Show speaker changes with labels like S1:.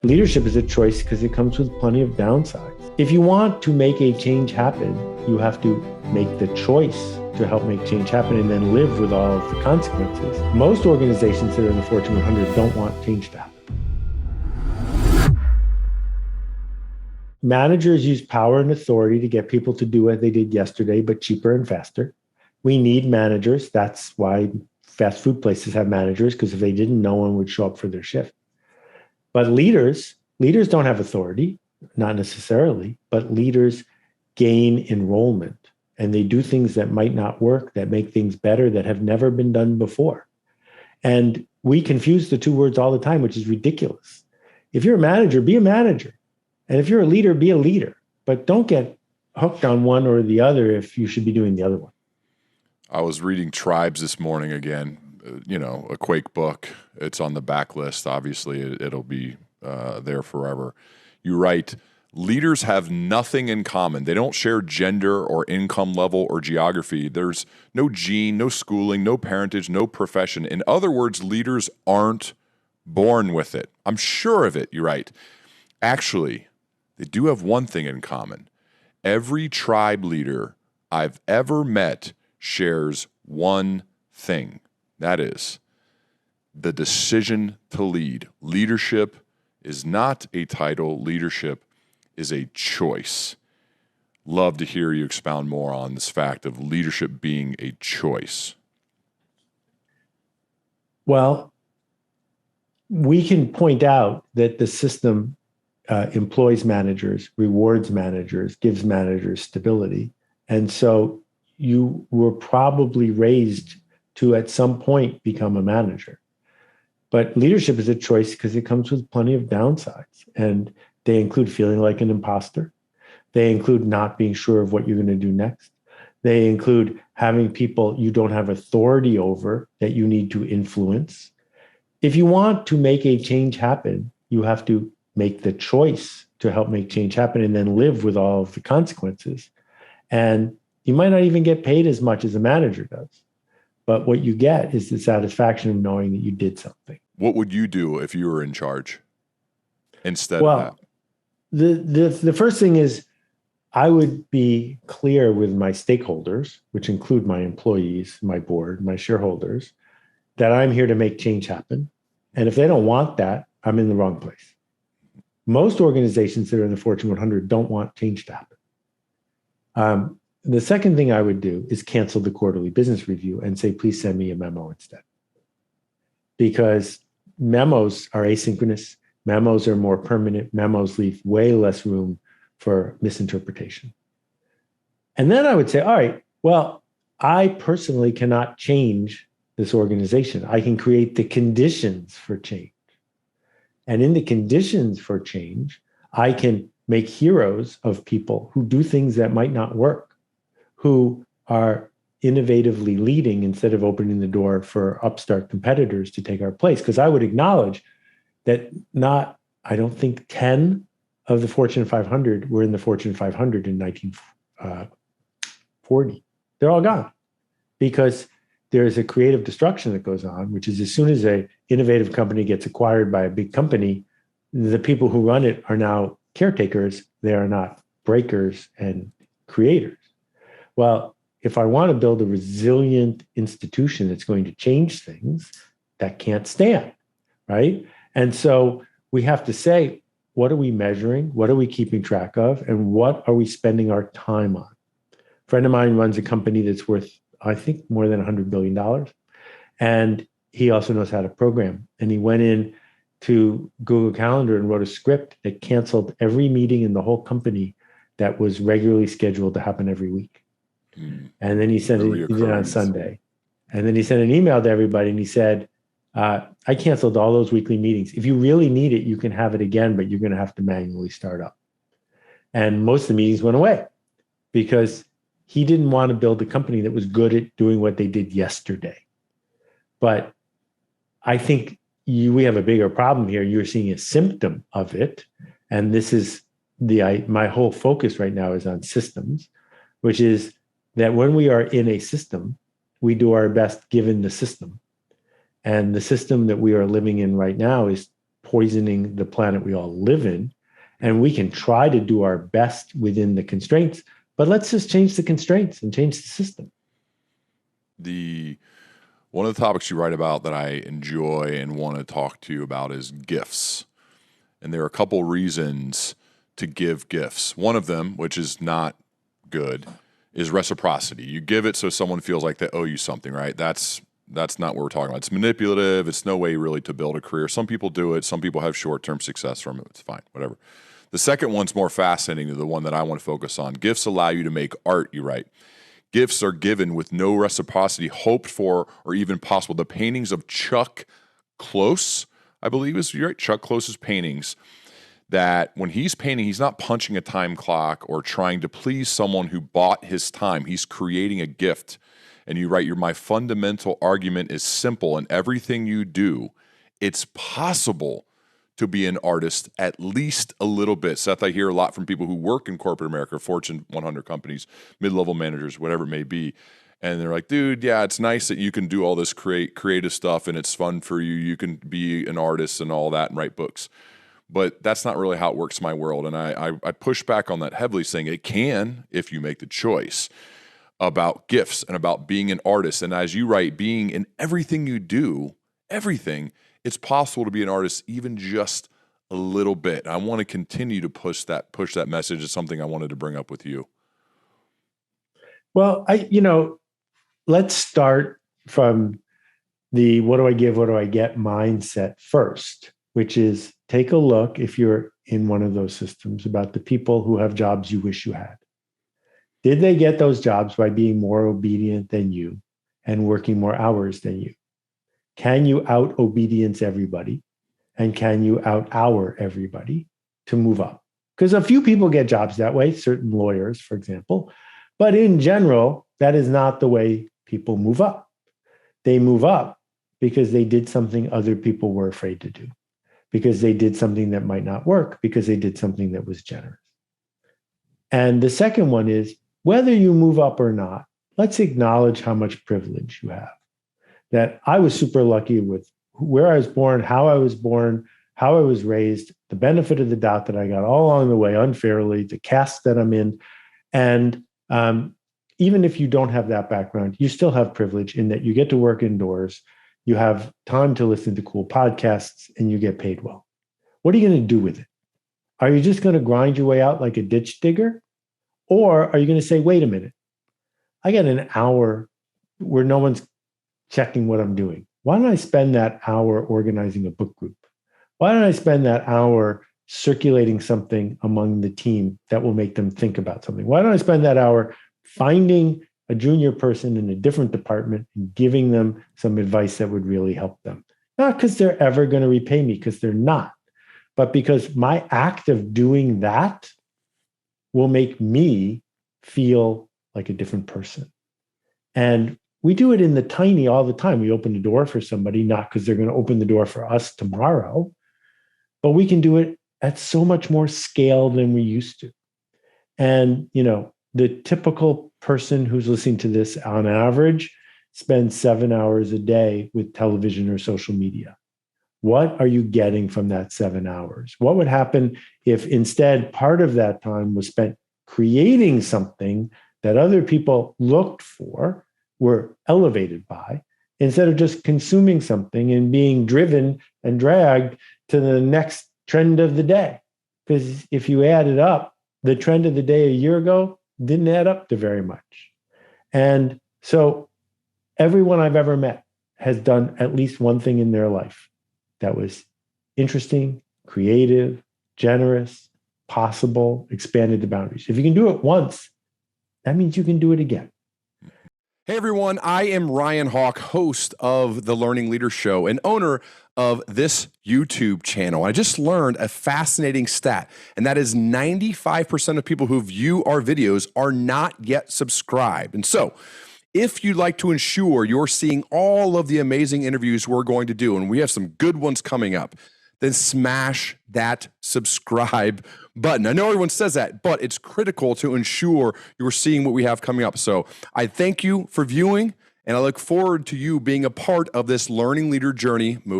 S1: Leadership is a choice because it comes with plenty of downsides. If you want to make a change happen, you have to make the choice to help make change happen and then live with all of the consequences. Most organizations that are in the Fortune 100 don't want change to happen. Managers use power and authority to get people to do what they did yesterday, but cheaper and faster. We need managers. That's why fast food places have managers, because if they didn't, no one would show up for their shift. But leaders don't have authority, not necessarily, but leaders gain enrollment and they do things that might not work, that make things better, that have never been done before. And we confuse the two words all the time, which is ridiculous. If you're a manager, be a manager. And if you're a leader, be a leader. But don't get hooked on one or the other if you should be doing the other one.
S2: I was reading Tribes this morning again. A Quake book. It's on the backlist. Obviously, it'll be there forever. You write, leaders have nothing in common. They don't share gender or income level or geography. There's no gene, no schooling, no parentage, no profession. In other words, leaders aren't born with it. I'm sure of it, you write. Actually, they do have one thing in common. Every tribe leader I've ever met shares one thing. That is the decision to lead. Leadership is not a title. Leadership is a choice. Love to hear you expound more on this fact of leadership being a choice.
S1: Well, we can point out that the system employs managers, rewards managers, gives managers stability. And so you were probably raised to at some point become a manager. But leadership is a choice because it comes with plenty of downsides. And they include feeling like an imposter. They include not being sure of what you're going to do next. They include having people you don't have authority over that you need to influence. If you want to make a change happen, you have to make the choice to help make change happen and then live with all of the consequences. And you might not even get paid as much as a manager does. But what you get is the satisfaction of knowing that you did something.
S2: What would you do if you were in charge instead of
S1: that? The first thing is I would be clear with my stakeholders, which include my employees, my board, my shareholders, that I'm here to make change happen. And if they don't want that, I'm in the wrong place. Most organizations that are in the Fortune 100 don't want change to happen. The second thing I would do is cancel the quarterly business review and say, please send me a memo instead. Because memos are asynchronous, memos are more permanent, memos leave way less room for misinterpretation. And then I would say, all right, well, I personally cannot change this organization. I can create the conditions for change. And in the conditions for change, I can make heroes of people who do things that might not work, who are innovatively leading instead of opening the door for upstart competitors to take our place. Because I would acknowledge that I don't think 10 of the Fortune 500 were in the Fortune 500 in 1940. They're all gone because there is a creative destruction that goes on, which is as soon as an innovative company gets acquired by a big company, the people who run it are now caretakers. They are not breakers and creators. Well, if I want to build a resilient institution that's going to change things, that can't stand, right? And so we have to say, what are we measuring? What are we keeping track of? And what are we spending our time on? A friend of mine runs a company that's worth, I think, more than $100 billion. And he also knows how to program. And he went in to Google Calendar and wrote a script that canceled every meeting in the whole company that was regularly scheduled to happen every week. And then he sent it on Sunday. And then he sent an email to everybody and he said, I canceled all those weekly meetings. If you really need it, you can have it again, but you're going to have to manually start up. And most of the meetings went away because he didn't want to build a company that was good at doing what they did yesterday. But I think we have a bigger problem here. You're seeing a symptom of it. And this is my whole focus right now is on systems, which is that when we are in a system, we do our best given the system. And the system that we are living in right now is poisoning the planet we all live in. And we can try to do our best within the constraints, but let's just change the constraints and change the system.
S2: One of the topics you write about that I enjoy and want to talk to you about is gifts. And there are a couple reasons to give gifts. One of them, which is not good, is reciprocity. You give it so someone feels like they owe you something, right? That's not what we're talking about. It's manipulative. It's no way really to build a career. Some people do it. Some people have short-term success from it. It's fine, whatever. The second one's more fascinating to the one that I want to focus on. Gifts allow you to make art, you write. Gifts are given with no reciprocity hoped for or even possible. The paintings of Chuck Close, I believe is right. Chuck Close's paintings, that when he's painting, he's not punching a time clock or trying to please someone who bought his time. He's creating a gift. And you write, my fundamental argument is simple. In everything you do, it's possible to be an artist at least a little bit. Seth, I hear a lot from people who work in corporate America, Fortune 100 companies, mid-level managers, whatever it may be. And they're like, dude, yeah, it's nice that you can do all this creative stuff and it's fun for you. You can be an artist and all that and write books. But that's not really how it works in my world. And I push back on that heavily, saying it can if you make the choice about gifts and about being an artist. And as you write, being in everything you do, everything, it's possible to be an artist even just a little bit. I want to continue to push that message. It's something I wanted to bring up with you.
S1: Well, let's start from the what do I give, what do I get mindset first, which is take a look, if you're in one of those systems, about the people who have jobs you wish you had. Did they get those jobs by being more obedient than you and working more hours than you? Can you out-obedience everybody? And can you out-hour everybody to move up? Because a few people get jobs that way, certain lawyers, for example. But in general, that is not the way people move up. They move up because they did something other people were afraid to do, because they did something that might not work, because they did something that was generous. And the second one is, whether you move up or not, let's acknowledge how much privilege you have. That I was super lucky with where I was born, how I was raised, the benefit of the doubt that I got all along the way unfairly, the caste that I'm in. And even if you don't have that background, you still have privilege in that you get to work indoors, you have time to listen to cool podcasts, and you get paid well. What are you going to do with it? Are you just going to grind your way out like a ditch digger? Or are you going to say, wait a minute, I got an hour where no one's checking what I'm doing. Why don't I spend that hour organizing a book group? Why don't I spend that hour circulating something among the team that will make them think about something? Why don't I spend that hour finding a junior person in a different department and giving them some advice that would really help them? Not because they're ever going to repay me, because they're not, but because my act of doing that will make me feel like a different person. And we do it in the tiny all the time. We open the door for somebody, not because they're going to open the door for us tomorrow, but we can do it at so much more scale than we used to. And, the typical person who's listening to this on average spends 7 hours a day with television or social media. What are you getting from that 7 hours? What would happen if instead part of that time was spent creating something that other people looked for, were elevated by, instead of just consuming something and being driven and dragged to the next trend of the day? Because if you add it up, the trend of the day a year ago didn't add up to very much. And so everyone I've ever met has done at least one thing in their life that was interesting, creative, generous, possible, expanded the boundaries. If you can do it once, that means you can do it again.
S3: Hey everyone, I am Ryan Hawk, host of the Learning Leader Show and owner of this YouTube channel. I just learned a fascinating stat, and that is 95% of people who view our videos are not yet subscribed. And so, if you'd like to ensure you're seeing all of the amazing interviews we're going to do, and we have some good ones coming up, then smash that subscribe button. I know everyone says that, but it's critical to ensure you're seeing what we have coming up. So I thank you for viewing, and I look forward to you being a part of this learning leader journey moving